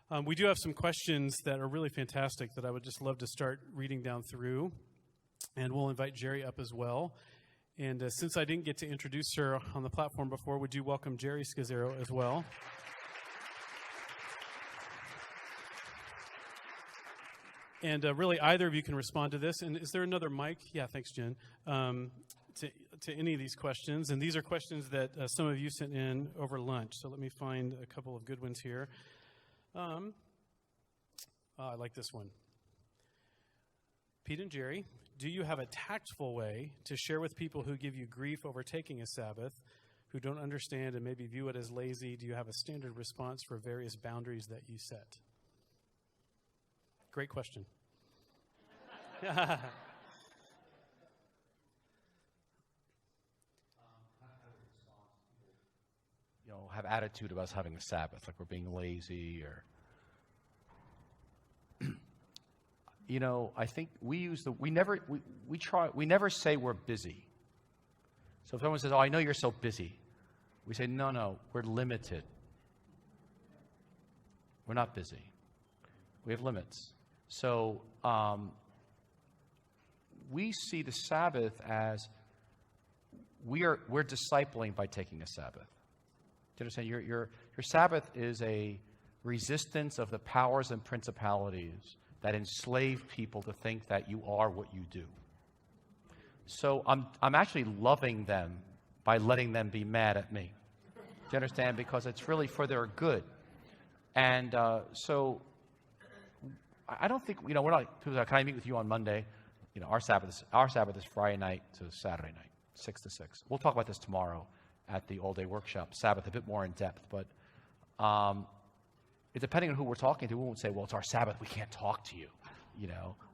We do have some questions that are really fantastic that I would just love to start reading down through, and we'll invite Geri up as well. And since I didn't get to introduce her on the platform before, would you welcome Geri Scazzero as well? And really, either of you can respond to this. And is there another mic? Yeah, thanks, Jen. To any of these questions. And these are questions that some of you sent in over lunch. So let me find a couple of good ones here. I like this one. Pete and Geri, do you have a tactful way to share with people who give you grief over taking a Sabbath, who don't understand and maybe view it as lazy? Do you have a standard response for various boundaries that you set? Great question. Have attitude about us having a Sabbath, like we're being lazy or, I think we never say we're busy. So if someone says, oh, I know you're so busy, we say, no, we're limited. We're not busy. We have limits. So we see the Sabbath as we're discipling by taking a Sabbath. Do you understand? Your Sabbath is a resistance of the powers and principalities that enslave people to think that you are what you do. So I'm actually loving them by letting them be mad at me. Do you understand? Because it's really for their good. And so I don't think, we're not, people say, can I meet with you on Monday? Our Sabbath is Friday night to Saturday night, 6 to 6. We'll talk about this tomorrow at the all-day workshop, Sabbath, a bit more in depth. But depending on who we're talking to, we won't say, well, it's our Sabbath, we can't talk to you.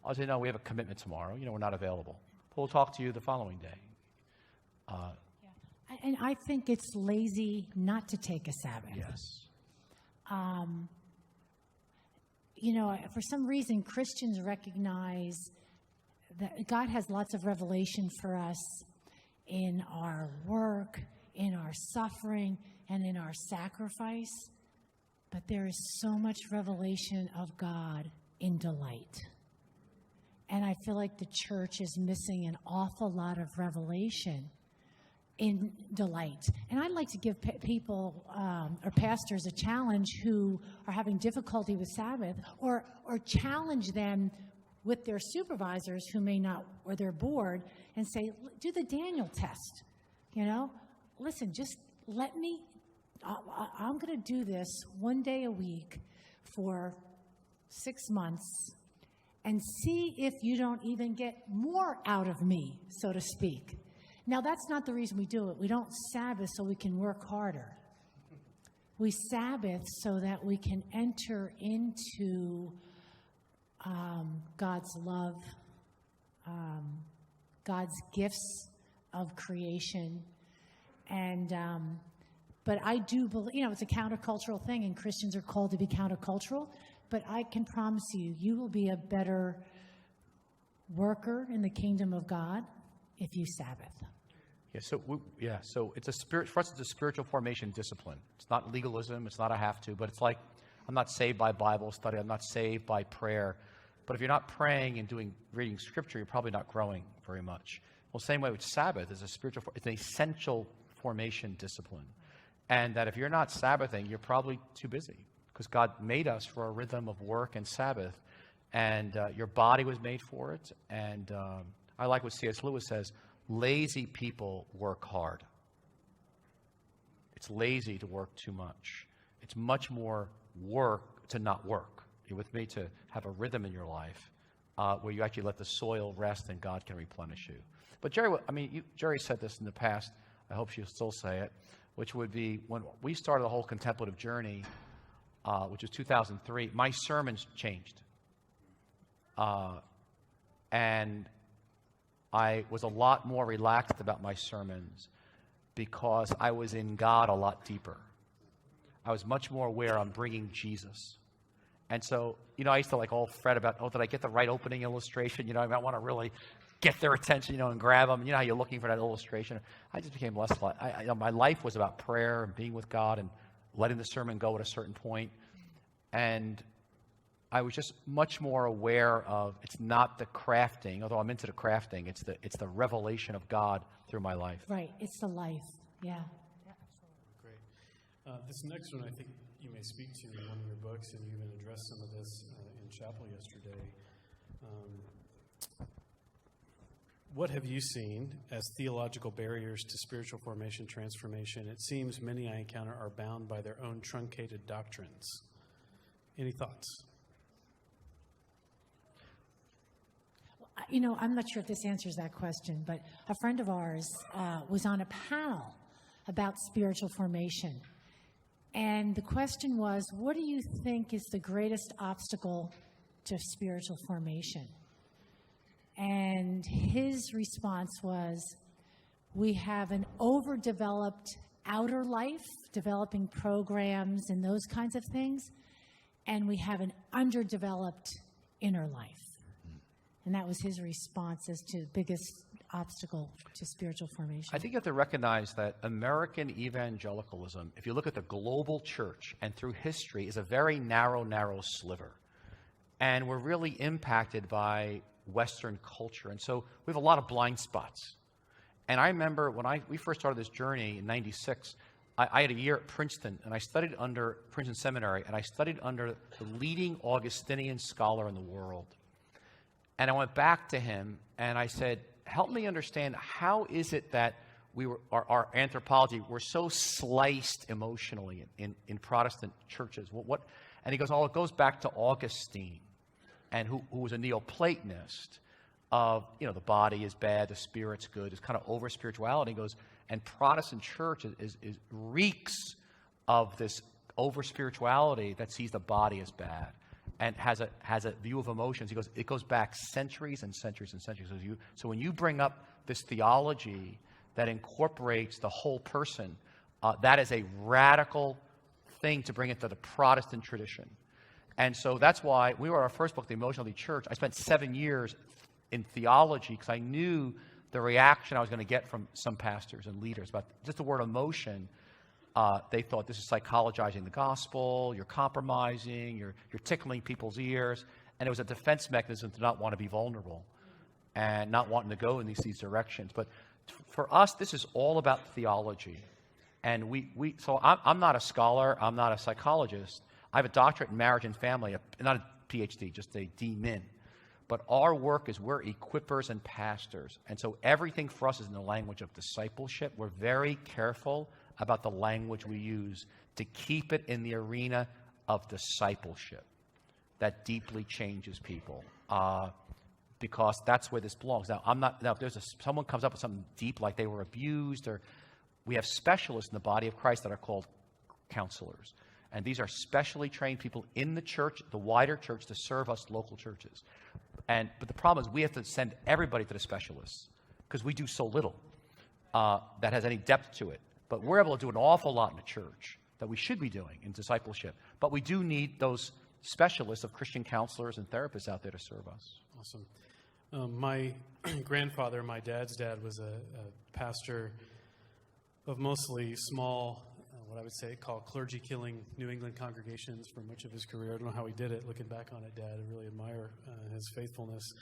I'll say, no, we have a commitment tomorrow. We're not available. But we'll talk to you the following day. And I think it's lazy not to take a Sabbath. Yes. For some reason, Christians recognize that God has lots of revelation for us in our work, in our suffering, and in our sacrifice. But there is so much revelation of God in delight. And I feel like the church is missing an awful lot of revelation in delight. And I'd like to give people or pastors a challenge who are having difficulty with Sabbath, or challenge them with their supervisors who may not, or their board, and say, do the Daniel test. Listen, just let me, I'm going to do this one day a week for 6 months and see if you don't even get more out of me, so to speak. Now, that's not the reason we do it. We don't Sabbath so we can work harder. We Sabbath so that we can enter into God's love, God's gifts of creation. And but I do believe, it's a countercultural thing, and Christians are called to be countercultural. But I can promise you, you will be a better worker in the kingdom of God if you Sabbath. So it's a spirit for us. It's a spiritual formation discipline. It's not legalism. It's not a have to. But it's like, I'm not saved by Bible study. I'm not saved by prayer. But if you're not praying and reading Scripture, you're probably not growing very much. Well, same way with Sabbath is it's an essential formation discipline, and that if you're not Sabbathing, you're probably too busy, because God made us for a rhythm of work and Sabbath, and your body was made for it. And I like what C.S. Lewis says: lazy people work hard. It's lazy to work too much. It's much more work to not work. You're with me? To have a rhythm in your life where you actually let the soil rest and God can replenish you. But Geri said this in the past. I hope she'll still say it, which would be when we started the whole contemplative journey, which was 2003, my sermons changed. And I was a lot more relaxed about my sermons because I was in God a lot deeper. I was much more aware I'm bringing Jesus. And so, I used to all fret about, did I get the right opening illustration? I want to really get their attention, and grab them. How you're looking for that illustration. I just became less, my life was about prayer and being with God and letting the sermon go at a certain point. And I was just much more aware of it's not the crafting, although I'm into the crafting, it's the revelation of God through my life. Right. It's the life. Yeah. Great. This next one I think you may speak to in one of your books, and you even addressed some of this in chapel yesterday. What have you seen as theological barriers to spiritual formation transformation? It seems many I encounter are bound by their own truncated doctrines. Any thoughts? You know, I'm not sure if this answers that question, but a friend of ours was on a panel about spiritual formation. And the question was, what do you think is the greatest obstacle to spiritual formation? And his response was, we have an overdeveloped outer life, developing programs and those kinds of things, and we have an underdeveloped inner life. And that was his response as to the biggest obstacle to spiritual formation. I think you have to recognize that American evangelicalism, if you look at the global church and through history, is a very narrow sliver. And we're really impacted by Western culture. And so we have a lot of blind spots. And I remember when we first started this journey in 96, I had a year at Princeton, and I studied under Princeton Seminary, and I studied under the leading Augustinian scholar in the world. And I went back to him, and I said, help me understand, how is it that our anthropology, we're so sliced emotionally in Protestant churches? And he goes, it goes back to Augustine, and who was a Neoplatonist of, the body is bad, the spirit's good, it's kind of over spirituality. He goes, and Protestant church is reeks of this over spirituality that sees the body as bad and has a view of emotions. He goes, it goes back centuries and centuries and centuries. So when you bring up this theology that incorporates the whole person, that is a radical thing to bring into the Protestant tradition. And so that's why we were our first book, The Emotionally Healthy Church. I spent 7 years in theology because I knew the reaction I was going to get from some pastors and leaders about just the word emotion. They thought this is psychologizing the gospel, you're compromising, you're tickling people's ears. And it was a defense mechanism to not want to be vulnerable and not wanting to go in these directions. But for us, this is all about theology. And so I'm not a scholar, I'm not a psychologist. I have a doctorate in marriage and family, not a PhD, just a D-Min. But our work is we're equippers and pastors. And so everything for us is in the language of discipleship. We're very careful about the language we use to keep it in the arena of discipleship that deeply changes people, because that's where this belongs. Now, if someone comes up with something deep, like they were abused, or we have specialists in the body of Christ that are called counselors. And these are specially trained people in the church, the wider church, to serve us local churches. But the problem is we have to send everybody to the specialists because we do so little that has any depth to it. But we're able to do an awful lot in the church that we should be doing in discipleship. But we do need those specialists of Christian counselors and therapists out there to serve us. Awesome. My grandfather, my dad's dad, was a pastor of mostly small, what I would say, called clergy-killing New England congregations for much of his career. I don't know how he did it. Looking back on it, Dad, I really admire his faithfulness.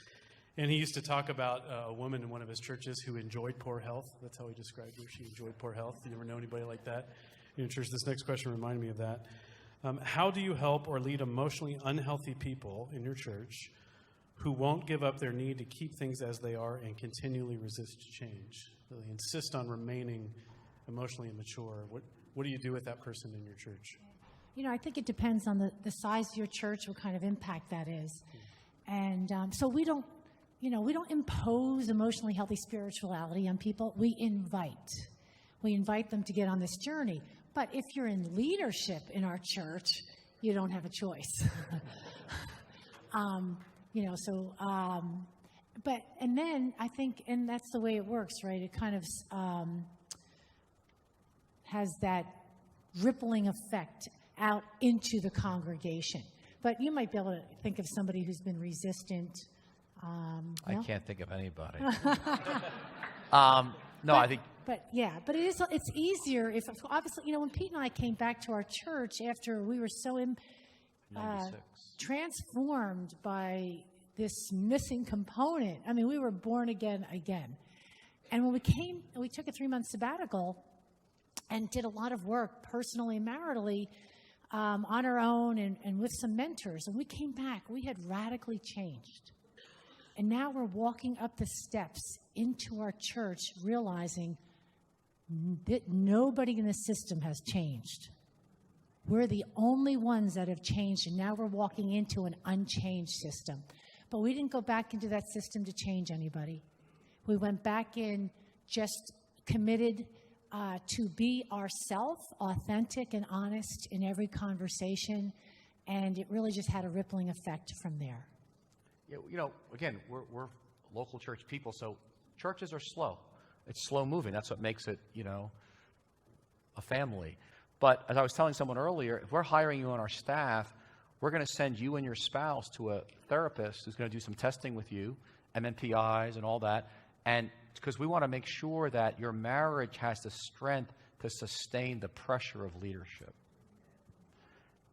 And he used to talk about a woman in one of his churches who enjoyed poor health. That's how he described her. She enjoyed poor health. You never know anybody like that in your church. This next question reminded me of that. How do you help or lead emotionally unhealthy people in your church who won't give up their need to keep things as they are and continually resist change? Really insist on remaining emotionally immature. What do you do with that person in your church? I think it depends on the size of your church, what kind of impact that is. And so we don't impose emotionally healthy spirituality on people. We invite them to get on this journey. But if you're in leadership in our church, you don't have a choice. And then I think, and that's the way it works, right? It kind of has that rippling effect out into the congregation. But you might be able to think of somebody who's been resistant. I can't think of anybody. But it's easier if, obviously, when Pete and I came back to our church after we were so 96. transformed by this missing component. I mean, we were born again. And when we took a 3-month sabbatical and did a lot of work personally and maritally on our own and with some mentors. And we came back. We had radically changed. And now we're walking up the steps into our church realizing that nobody in the system has changed. We're the only ones that have changed, and now we're walking into an unchanged system. But we didn't go back into that system to change anybody. We went back in just committed to be ourselves, authentic and honest in every conversation, and it really just had a rippling effect from there. Yeah, again, we're local church people, so churches are slow. It's slow moving. That's what makes it, a family. But as I was telling someone earlier, if we're hiring you on our staff, we're going to send you and your spouse to a therapist who's going to do some testing with you, MMPIs and all that, and because we want to make sure that your marriage has the strength to sustain the pressure of leadership.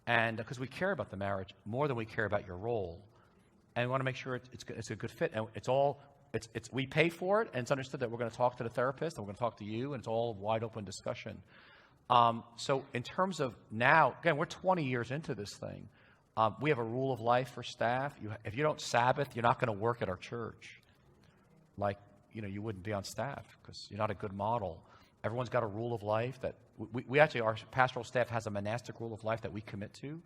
And because we care about the marriage more than we care about your role. And we want to make sure it's a good fit. And we pay for it, and it's understood that we're going to talk to the therapist, and we're going to talk to you, and it's all wide open discussion. So in terms of now, again, we're 20 years into this thing. We have a rule of life for staff. If you don't Sabbath, you're not going to work at our church. Like, you wouldn't be on staff because you're not a good model. Everyone's got a rule of life that we actually, our pastoral staff has a monastic rule of life that we commit to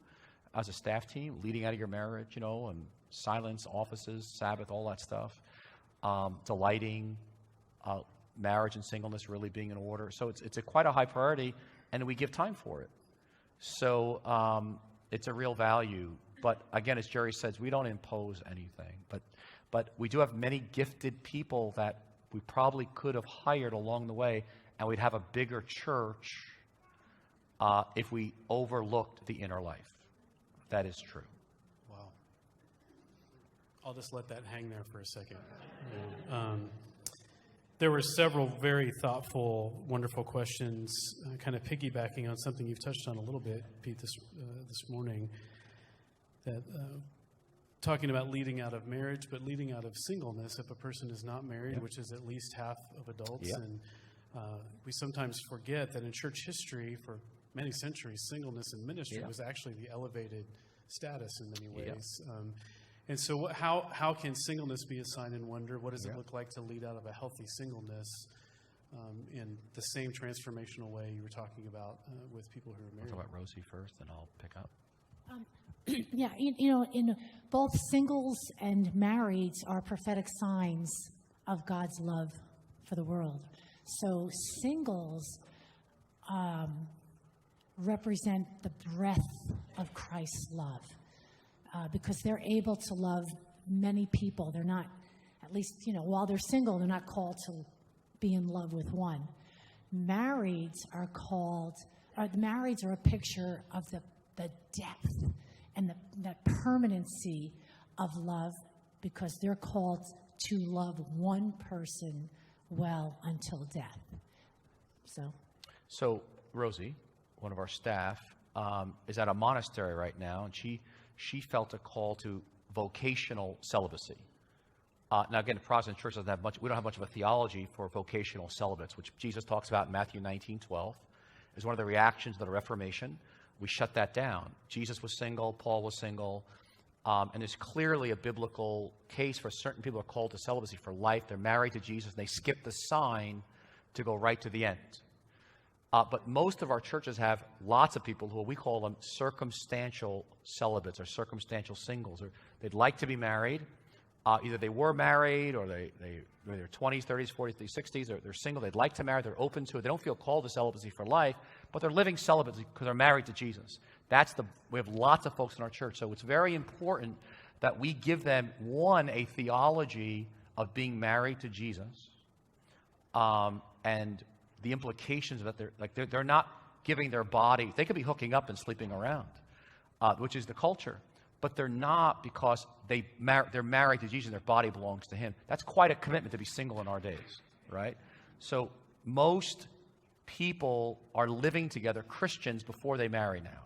as a staff team, leading out of your marriage, and silence, offices, Sabbath, all that stuff. Delighting, marriage and singleness really being in order. So it's quite a high priority, and we give time for it. So it's a real value. But again, as Geri says, we don't impose anything. But we do have many gifted people that we probably could have hired along the way, and we'd have a bigger church if we overlooked the inner life. That is true. Wow. I'll just let that hang there for a second. There were several very thoughtful, wonderful questions, kind of piggybacking on something you've touched on a little bit, Pete, this morning, that talking about leading out of marriage, but leading out of singleness if a person is not married, which is at least half of adults. Yeah. And we sometimes forget that in church history, for many centuries, singleness in ministry was actually the elevated status in many ways. And so how can singleness be a sign and wonder? What does it look like to lead out of a healthy singleness in the same transformational way you were talking about with people who are married? I'll talk about Rosie first, and I'll pick up. In both singles and marrieds are prophetic signs of God's love for the world. So singles represent the breadth of Christ's love because they're able to love many people. They're not, at least, while they're single, they're not called to be in love with one. Marrieds are a picture of the depth and the permanency of love because they're called to love one person well until death. So Rosie, one of our staff, is at a monastery right now, and she felt a call to vocational celibacy. Now, again, the Protestant church doesn't have much. We don't have much of a theology for vocational celibates, which Jesus talks about in Matthew 19:12. Is one of the reactions to the Reformation. We shut that down. Jesus was single. Paul was single. And there's clearly a biblical case for certain people who are called to celibacy for life. They're married to Jesus, and they skip the sign to go right to the end. But most of our churches have lots of people who we call them circumstantial celibates or circumstantial singles. Or they'd like to be married. Either they were married or they're in their 20s, 30s, 40s, 60s. Or they're single. They'd like to marry. They're open to it. They don't feel called to celibacy for life, but they're living celibacy because they're married to Jesus. We have lots of folks in our church. So it's very important that we give them, one, a theology of being married to Jesus, and the implications of that. They're not giving their body. They could be hooking up and sleeping around, which is the culture. But they're not because they're married to Jesus and their body belongs to Him. That's quite a commitment to be single in our days, right? So most people are living together, Christians, before they marry now.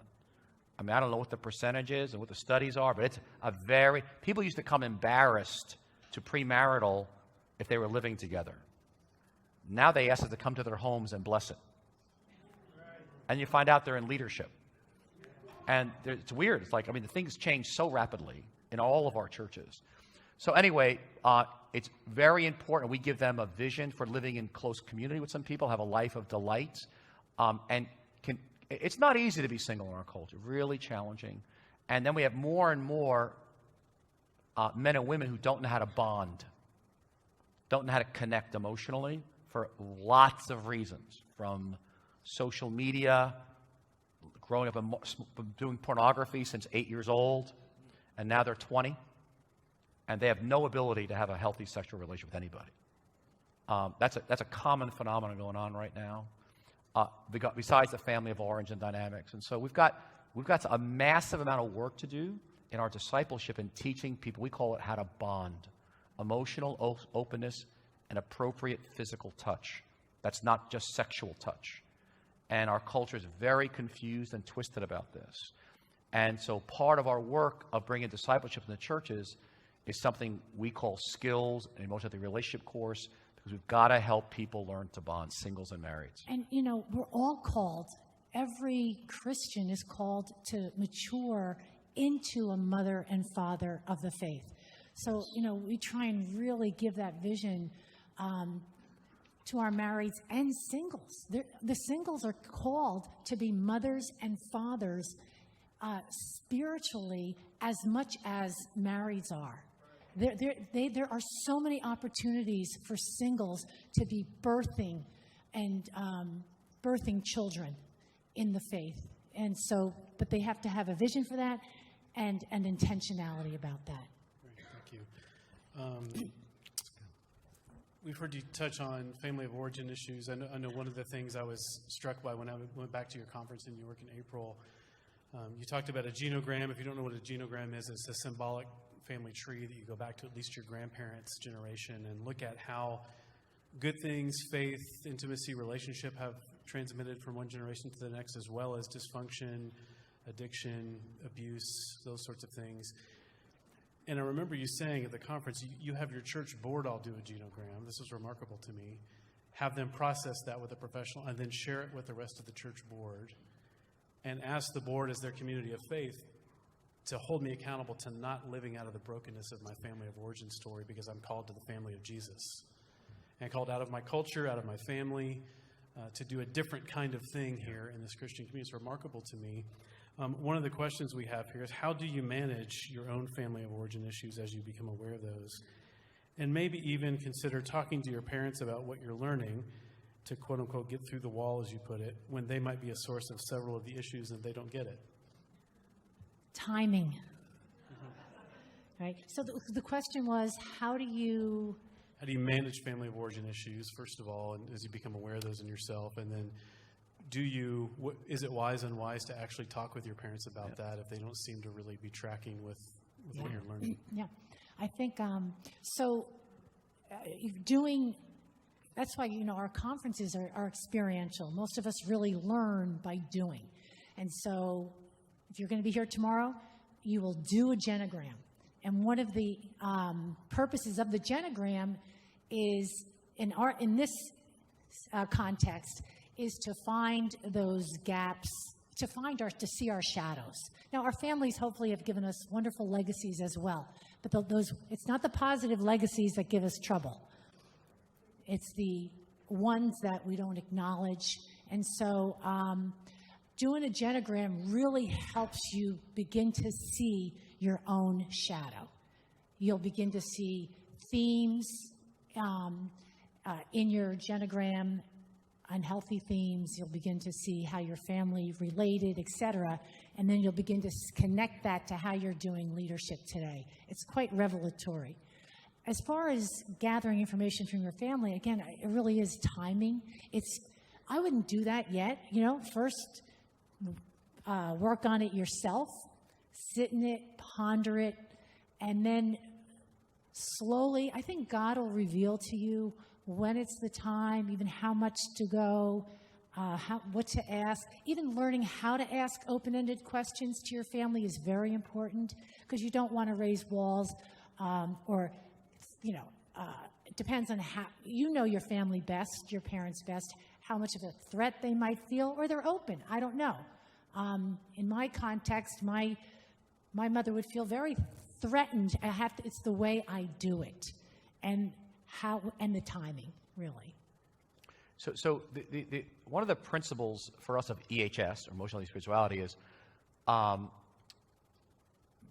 I mean, I don't know what the percentage is and what the studies are, but it's people used to come embarrassed to premarital if they were living together. Now they ask us to come to their homes and bless it. And you find out they're in leadership. And it's weird. It's like, I mean, the things change so rapidly in all of our churches. So anyway, it's very important. We give them a vision for living in close community with some people, have a life of delight. It's not easy to be single in our culture, really challenging. And then we have more and more men and women who don't know how to bond, don't know how to connect emotionally for lots of reasons, from social media, growing up and doing pornography since 8 years old, and now they're 20, and they have no ability to have a healthy sexual relationship with anybody. That's a common phenomenon going on right now, besides the family of origin dynamics. And so we've got a massive amount of work to do in our discipleship and teaching people. We call it how to bond, emotional openness, and appropriate physical touch. That's not just sexual touch. And our culture is very confused and twisted about this. And so part of our work of bringing discipleship in the churches is something we call skills and emotional healthy relationship course, because we've got to help people learn to bond, singles and marrieds. And, you know, we're all called, every Christian is called to mature into a mother and father of the faith. So, you know, we try and really give that vision to our marrieds and singles. The singles are called to be mothers and fathers spiritually as much as marrieds are. There are so many opportunities for singles to be birthing and birthing children in the faith. And so, but they have to have a vision for that and intentionality about that. Great, thank you. We've heard you touch on family of origin issues. I know one of the things I was struck by when I went back to your conference in New York in April, you talked about a genogram. If you don't know what a genogram is, it's a symbolic family tree that you go back to at least your grandparents' generation and look at how good things, faith, intimacy, relationship have transmitted from one generation to the next, as well as dysfunction, addiction, abuse, those sorts of things. And I remember you saying at the conference, you have your church board all do a genogram. This was remarkable to me. Have them process that with a professional and then share it with the rest of the church board and ask the board as their community of faith to hold me accountable to not living out of the brokenness of my family of origin story, because I'm called to the family of Jesus. And called out of my culture, out of my family, to do a different kind of thing here in this Christian community. It's remarkable to me. One of the questions we have here is, how do you manage your own family of origin issues as you become aware of those? And maybe even consider talking to your parents about what you're learning to, quote unquote, get through the wall, as you put it, when they might be a source of several of the issues and they don't get it. Timing. Right? So the question was, how do you manage family of origin issues, first of all, and as you become aware of those in yourself, and then is it wise and unwise to actually talk with your parents about that if they don't seem to really be tracking with what you're learning? Yeah, I think that's why, you know, our conferences are experiential. Most of us really learn by doing. And so if you're going to be here tomorrow, you will do a genogram. And one of the purposes of the genogram is, in this context, is to find those gaps, to see our shadows. Now, our families hopefully have given us wonderful legacies as well, but it's not the positive legacies that give us trouble. It's the ones that we don't acknowledge. And so doing a genogram really helps you begin to see your own shadow. You'll begin to see themes in your genogram, unhealthy themes. You'll begin to see how your family related, etc. And then you'll begin to connect that to how you're doing leadership today. It's quite revelatory. As far as gathering information from your family, again, it really is timing. I wouldn't do that yet. You know, first work on it yourself, sit in it, ponder it, and then slowly, I think God will reveal to you when it's the time, even how much to go. what to ask. Even learning how to ask open-ended questions to your family is very important, because you don't want to raise walls it depends on how you know your family best, your parents best, how much of a threat they might feel, or they're open. I don't know. In my context, my mother would feel very threatened. It's the way I do it, and the timing, really. So the one of the principles for us of EHS, or Emotionally Healthy Spirituality, is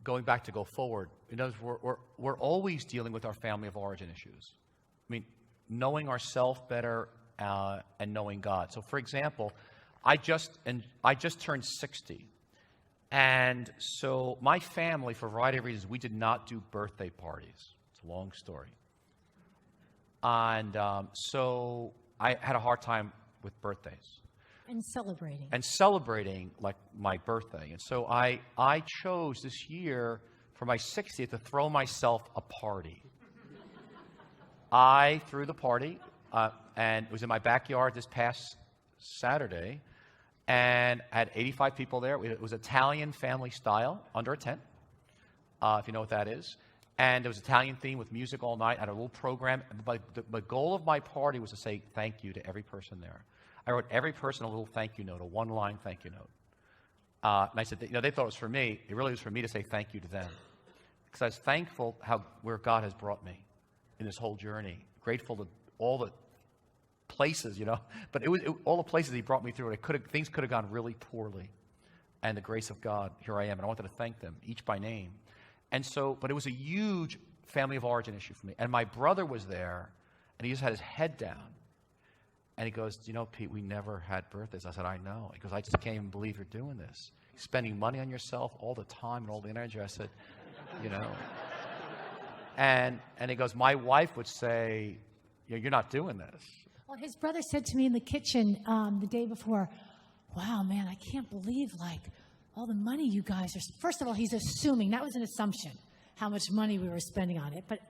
going back to go forward. In other words, we're always dealing with our family of origin issues. I mean, knowing ourselves better and knowing God. So, for example, I just turned 60, and so my family, for a variety of reasons, we did not do birthday parties. It's a long story, and so I had a hard time with birthdays. And celebrating like my birthday. And so I chose this year for my 60th to throw myself a party. I threw the party, and it was in my backyard this past Saturday, and I had 85 people there. It was Italian family style, under a tent, if you know what that is. And there was Italian theme with music all night. I had a little program. But the goal of my party was to say thank you to every person there. I wrote every person a little thank you note, a one-line thank you note. And I said, they thought it was for me. It really was for me to say thank you to them. Because I was thankful where God has brought me in this whole journey. Grateful to all the places, But all the places He brought me through. Things could have gone really poorly. And the grace of God, here I am. And I wanted to thank them, each by name. And so, but it was a huge family of origin issue for me. And my brother was there, and he just had his head down. And he goes, Pete, we never had birthdays. I said, I know. He goes, I just can't even believe you're doing this. You're spending money on yourself all the time and all the energy. I said, And he goes, my wife would say, you're not doing this. Well, his brother said to me in the kitchen the day before, wow, man, I can't believe, all the money you guys are... First of all, he's assuming, that was an assumption, how much money we were spending on it. But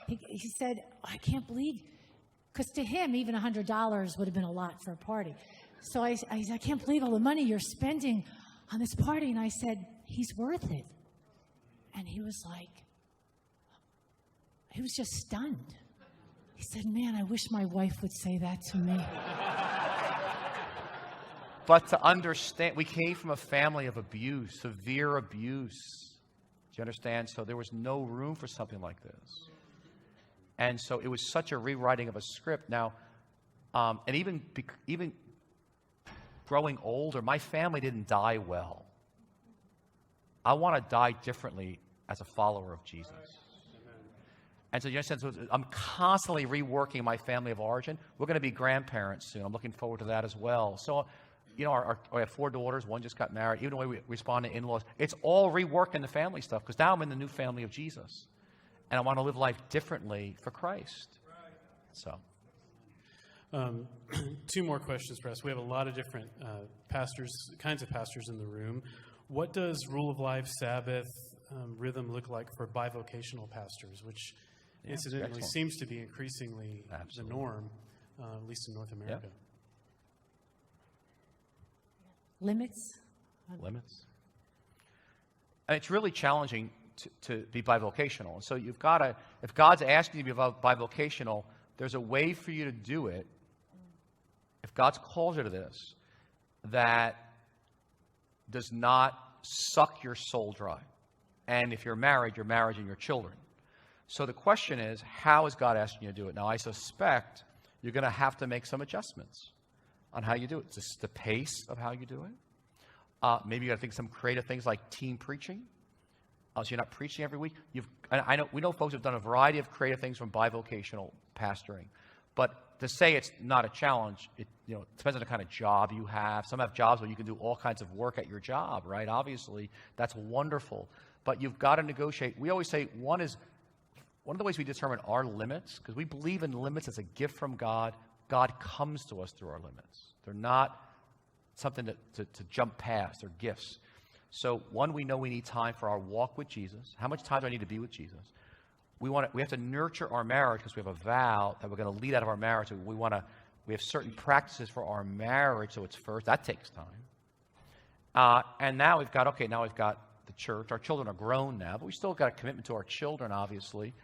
he said, I can't believe... Because to him, even $100 would have been a lot for a party. So I said, I can't believe all the money you're spending on this party. And I said, he's worth it. And he was just stunned. He said, man, I wish my wife would say that to me. But to understand, we came from a family of abuse, severe abuse. Do you understand? So there was no room for something like this. And so it was such a rewriting of a script. Now, and even growing older, my family didn't die well. I want to die differently as a follower of Jesus. And so you understand, so I'm constantly reworking my family of origin. We're going to be grandparents soon. I'm looking forward to that as well. So, we have 4 daughters. One just got married. Even the way we respond to in-laws, it's all reworking the family stuff, because now I'm in the new family of Jesus. And I want to live life differently for Christ. So, 2 more questions for us. We have a lot of different kinds of pastors in the room. What does rule of life, Sabbath, rhythm look like for bivocational pastors, which incidentally seems to be increasingly the norm, at least in North America? Yep. Limits. And it's really challenging to be bivocational. And so you've got to, if God's asking you to be bivocational, there's a way for you to do it, if God's called you to this, that does not suck your soul dry. And if you're married, your marriage and your children. So the question is, how is God asking you to do it? Now, I suspect you're going to have to make some adjustments on how you do it. Just the pace of how you do it. Maybe you got to think of some creative things like team preaching. So you're not preaching every week. We know folks have done a variety of creative things from bivocational pastoring, but to say it's not a challenge, it depends on the kind of job you have. Some have jobs where you can do all kinds of work at your job, right? Obviously, that's wonderful, but you've got to negotiate. We always say one of the ways we determine our limits, because we believe in limits as a gift from God. God comes to us through our limits. They're not something to jump past. They're gifts. So, one, we know we need time for our walk with Jesus. How much time do I need to be with Jesus? We have to nurture our marriage because we have a vow that we're going to lead out of our marriage. We want to We have certain practices for our marriage, so it's first. That takes time. And now we've got the church. Our children are grown now, but we still got a commitment to our children, obviously.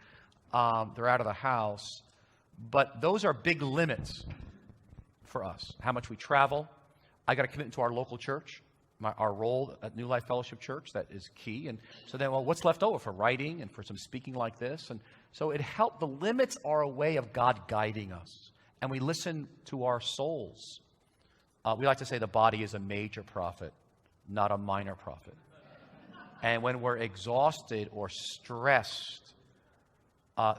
They're out of the house. But those are big limits for us. How much we travel. I got a commitment to our local church, our role at New Life Fellowship Church. That is key. And so then, what's left over for writing and for some speaking like this? And so it helped. The limits are a way of God guiding us. And we listen to our souls. We like to say the body is a major prophet, not a minor prophet. And when we're exhausted or stressed,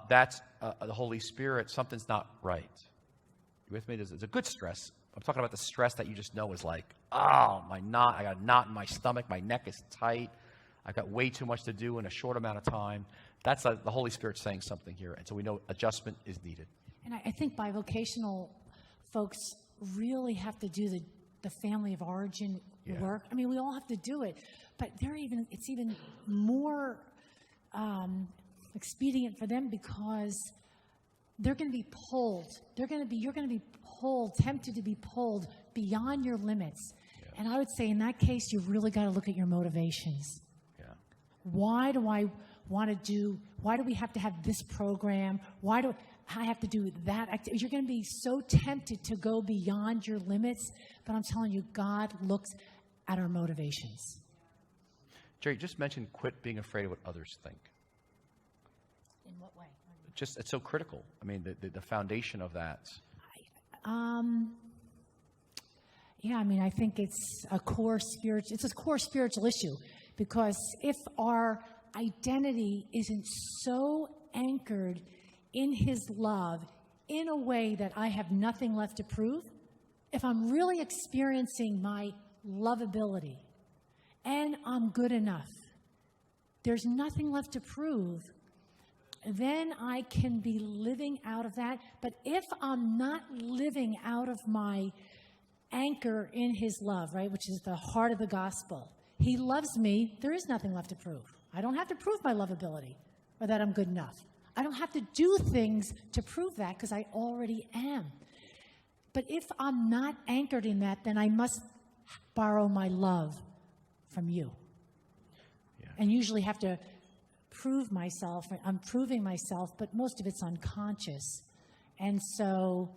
that's the Holy Spirit. Something's not right. You with me? It's a good stress. I'm talking about the stress that you just know is like, oh, I got a knot in my stomach. My neck is tight. I've got way too much to do in a short amount of time. That's the Holy Spirit saying something here. And so we know adjustment is needed. And I think bivocational folks really have to do the family of origin work. I mean, we all have to do it, but it's even more expedient for them because they're going to be pulled. You're going to be pulled, tempted to be pulled beyond your limits. Yeah. And I would say in that case, you've really got to look at your motivations. Yeah. Why do we have to have this program? Why do I have to do that? You're going to be so tempted to go beyond your limits, but I'm telling you, God looks at our motivations. Geri, just mentioned quit being afraid of what others think. In what way? Just, it's so critical. I mean, the foundation of that. Yeah, I mean, I think it's a core spiritual issue, because if our identity isn't so anchored in His love in a way that I have nothing left to prove, if I'm really experiencing my lovability and I'm good enough, there's nothing left to prove, then I can be living out of that. But if I'm not living out of my anchor in His love, right, which is the heart of the gospel, He loves me, there is nothing left to prove. I don't have to prove my lovability or that I'm good enough. I don't have to do things to prove that because I already am. But if I'm not anchored in that, then I must borrow my love from you. Yeah. And usually have to prove myself. I'm proving myself, but most of it's unconscious. And so,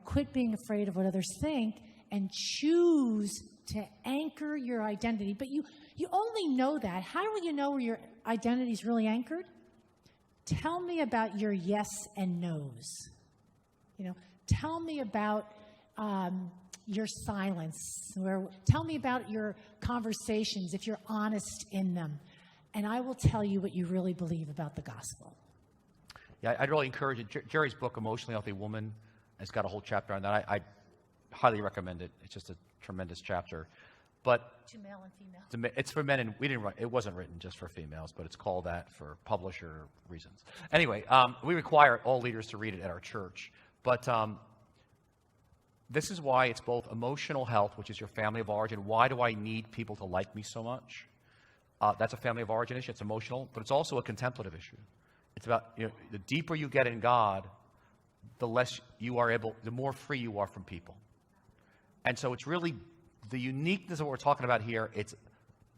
quit being afraid of what others think and choose to anchor your identity. But you only know that. How will you know where your identity is really anchored? Tell me about your yes and no's. Tell me about your silence. Tell me about your conversations, if you're honest in them. And I will tell you what you really believe about the gospel. Yeah, I'd really encourage it. Geri's book, Emotionally Healthy Woman, has got a whole chapter on that. I highly recommend it. It's just a tremendous chapter. But to male and female. It's for men, and it wasn't written just for females, but it's called that for publisher reasons. Anyway, we require all leaders to read it at our church. But this is why it's both emotional health, which is your family of origin. Why do I need people to like me so much? That's a family of origin issue. It's emotional, but it's also a contemplative issue. It's about, the deeper you get in God, the more free you are from people. And so it's really the uniqueness of what we're talking about here. It's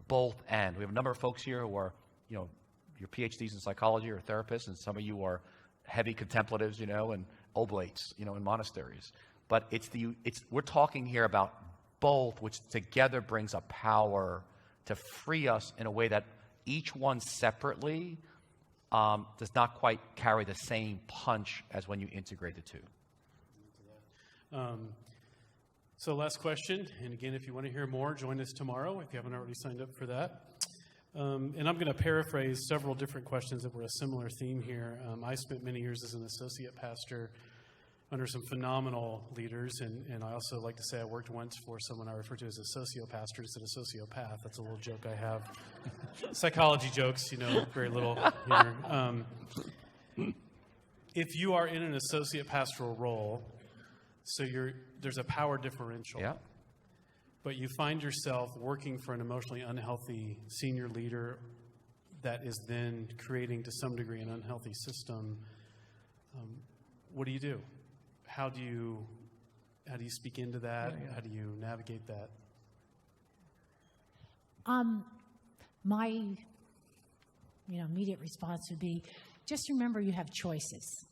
both and. We have a number of folks here who are, your PhDs in psychology or therapists, and some of you are heavy contemplatives, and oblates, in monasteries. But we're talking here about both, which together brings a power to free us in a way that each one separately does not quite carry the same punch as when you integrate the two. So last question, and again, if you want to hear more, join us tomorrow if you haven't already signed up for that. And I'm going to paraphrase several different questions that were a similar theme here. I spent many years as an associate pastor under some phenomenal leaders, and I also like to say I worked once for someone I refer to as a socio-pastor instead of sociopath. That's a little joke I have. Psychology jokes, very little humor. If you are in an associate pastoral role, so there's a power differential. Yeah. But you find yourself working for an emotionally unhealthy senior leader that is then creating, to some degree, an unhealthy system. What do you do? How do you How do you speak into that? How do you navigate that? My immediate response would be, just remember you have choices.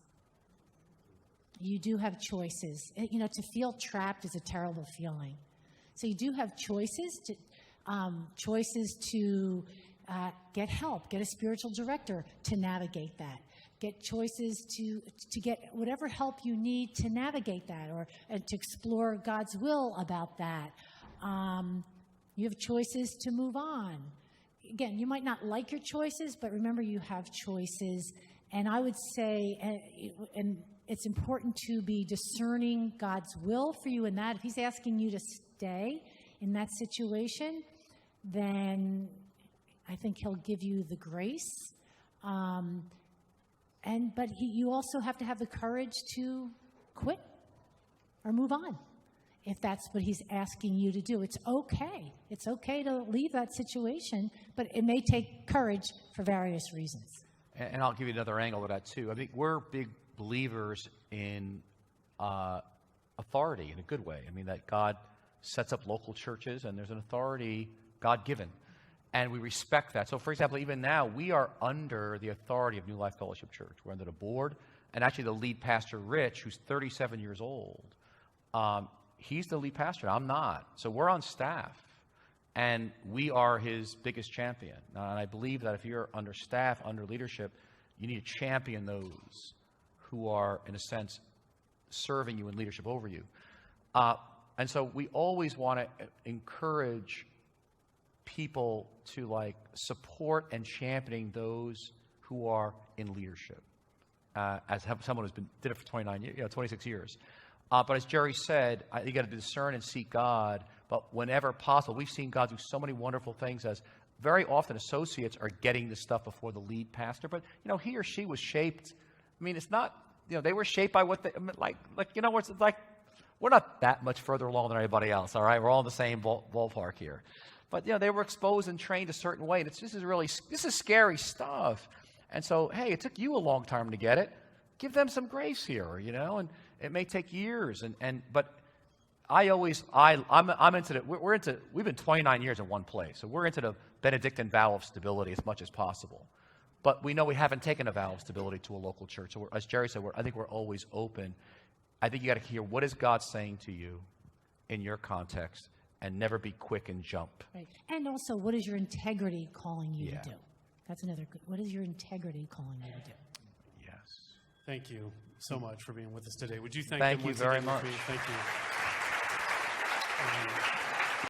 You do have choices. To feel trapped is a terrible feeling. So you do have choices to get help, get a spiritual director to navigate that. Get choices to get whatever help you need to navigate that, and to explore God's will about that. You have choices to move on. Again, you might not like your choices, but remember you have choices. And I would say, and it's important to be discerning God's will for you in that. If he's asking you to stay in that situation, then I think he'll give you the grace. But you also have to have the courage to quit or move on if that's what he's asking you to do. It's okay. It's okay to leave that situation, but it may take courage for various reasons. And I'll give you another angle to that, too. I think we're big believers in authority in a good way. I mean, that God sets up local churches, and there's an authority God-given. And we respect that. So, for example, even now, we are under the authority of New Life Fellowship Church. We're under the board. And actually, the lead pastor, Rich, who's 37 years old, he's the lead pastor. I'm not. So we're on staff. And we are his biggest champion. And I believe that if you're under staff, under leadership, you need to champion those who are, in a sense, serving you in leadership over you. And so we always want to encourage people to support and championing those who are in leadership. As someone who's did it for 26 years. But as Geri said, you got to discern and seek God. But whenever possible, we've seen God do so many wonderful things. As very often associates are getting this stuff before the lead pastor. But he or she was shaped. I mean, it's not. They were shaped by what they it's like. We're not that much further along than everybody else. All right, we're all in the same ballpark here. But they were exposed and trained a certain way. And this is scary stuff. And so, hey, it took you a long time to get it. Give them some grace here, and it may take years. But I'm into it. We've been 29 years in one place. So we're into the Benedictine vow of stability as much as possible. But we know we haven't taken a vow of stability to a local church. So as Geri said, I think we're always open. I think you got to hear, what is God saying to you in your context, and never be quick and jump. Right. And also, what is your integrity calling you to do? That's another good. What is your integrity calling you to do? Yes. Thank you so much for being with us today. Would you thank Thank them you once very again, much. Thank you.